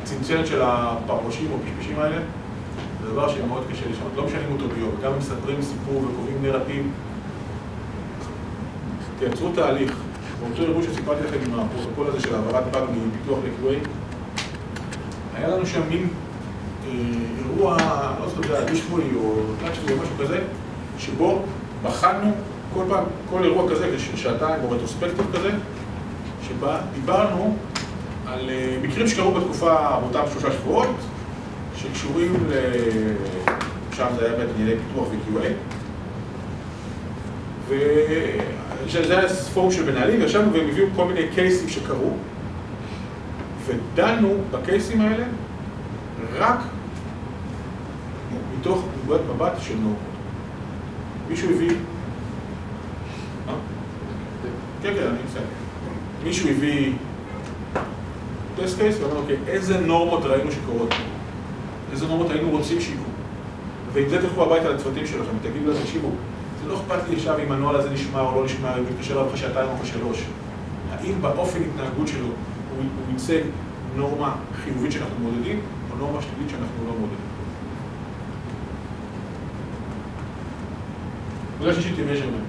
הצנצנת של הפרמושים או פשפשים האלה, זה דבר שמאוד קשה לשנות, לא משנים אותו ביום, גם אם מספרים סיפור וקובעים נרטיב, תייצרו תהליך. באותו ארגון שסיפרתי לכם עם הפרוטוקול הזה של העברת באג מפיתוח ל-QA, היה לנו שם מין אירוע, לא זוכר, דיש שבועי או תלת שבועי או משהו כזה, שבו בחנו כל פעם, כל אירוע כזה, כשעתיים או רטרוספקטיב כזה, שבה דיברנו על מקרים שקרו בתקופה באותם 3 שבועות, שקשורים שם זה היה בענייני פיתוח ו-QA. וזה היה פורום של מנהלים, וישבנו והם הביאו כל מיני קייסים שקרו, ודנו בקייסים האלה רק מתוך נקודת מבט של נורמות. מישהו הביא... כן, אני מסיים. מישהו הביא טסט קייס ואומר, אוקיי, איזה נורמות ראינו שקורות? איזה נורמות היינו רוצים שיקרו? ועם זה תלכו הביתה לצוותים שלכם, ותגידו להם, תקשיבו, זה לא אכפת לי ישר אם הנוהל הזה נשמע או לא נשמע, אם מתקשר אליו אחרי 2 או 3. האם באופן התנהגות שלו הוא ייצג נורמה חיובית שאנחנו מודדים, או נורמה שלילית שאנחנו לא מודדים? נקודה שלישית היא measurement.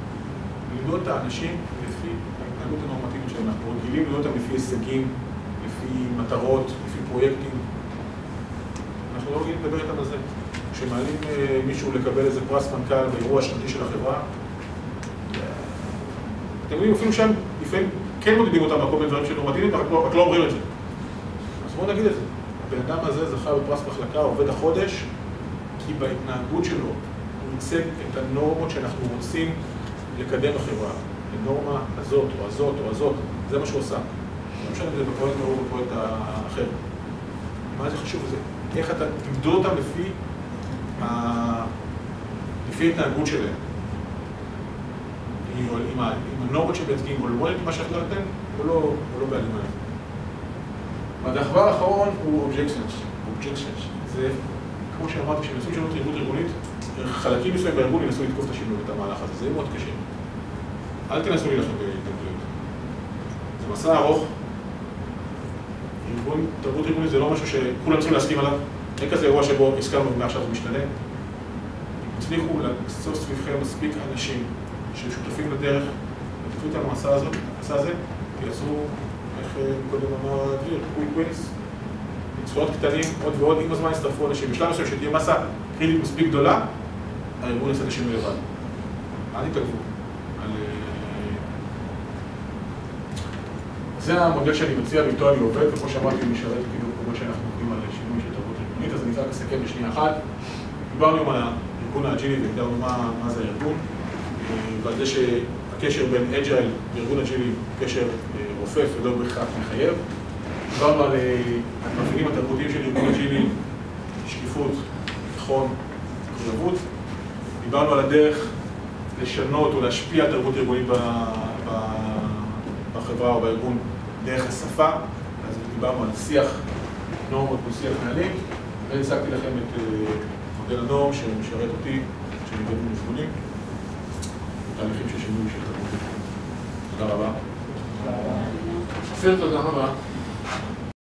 למדוד את האנשים לפי ההתנהגות הנורמטיבית שלהם. אנחנו רגילים למדוד אותם לפי הישגים, לפי מטרות, לפי פרויקטים. אנחנו לא רגילים לדבר איתם על זה. כשמעלים מישהו לקבל איזה פרס מנכ"ל באירוע השנתי של החברה, אתם יודעים, אפילו שם לפעמים כן מודדים אותם על כל מיני דברים של נורמטיבית, רק לא אומרים את זה. אז בואו נגיד את זה. הבן אדם הזה זכה בפרס מחלקה, עובד החודש, כי בהתנהגות שלו הוא ייצג את הנורמות שאנחנו רוצים לקדם בחברה. הנורמה הזאת או הזאת או הזאת, זה מה שהוא עושה. לא משנה אם זה בפרויקט או בפרויקט האחר. מה זה חשוב לזה? איך אתה תמדוד אותם לפי ההתנהגות שלהם. עם הנורמות שמייצגים, או ללמוד את מה שהחלטתם, או לא בעלים עליהם. והדבר האחרון הוא objections. זה, כמו שאמרתי, כשנסו לשנות תרבות ארגונית, חלקים מסוים בארגון ינסו לתקוף את השינוי ואת המהלך הזה. זה יהיה מאוד קשה. אל תנסו להילחם בהתנגדויות. זה מסע ארוך. תרבות ארגונית זה לא משהו שכולם צריכים להסכים עליו. אין כזה אירוע שבו הסכמנו ומעכשיו זה משתנה. תצליחו לעשות סביבכם מספיק אנשים ששותפים לדרך, ותפעו איתם המסע הזה, תייצרו, איך קודם אמר דביר, quick wins, בצורות קטנים, עוד ועוד, עם הזמן יצטרפו אנשים. בשלב מסוים שתהיה מסה קריטית מספיק גדולה, הארגון יעשה את השינוי לבד. אל תתעכבו. זה המודל שאני מציע, ואיתו אני עובד, וכמו שאמרתי, הוא משרת כאילו כמו שאנחנו עובדים על שינוי של תרבות ארגונית, אז אני צריך לסכם בשנייה אחת. דיברנו היום על הארגון האג'ילי והגדרנו מה זה הארגון, ועל זה שהקשר בין אג'ייל וארגון אג'ילי הוא קשר רופף ולא בהכרח מחייב. דיברנו על המאפיינים התרבותיים של ארגון אג'ילי, שקיפות, ביטחון, מחויבות. דיברנו על הדרך לשנות או להשפיע על תרבות ארגונית בחברה או בארגון דרך השפה. אז דיברנו על שיח נורמות ושיח נהלים, והצגתי לכם את מודל הנורם שמשרת אותי, שאני עובד עם ארגונים, תהליכים של שינוי של תרבות. תודה רבה. אופיר, תודה רבה.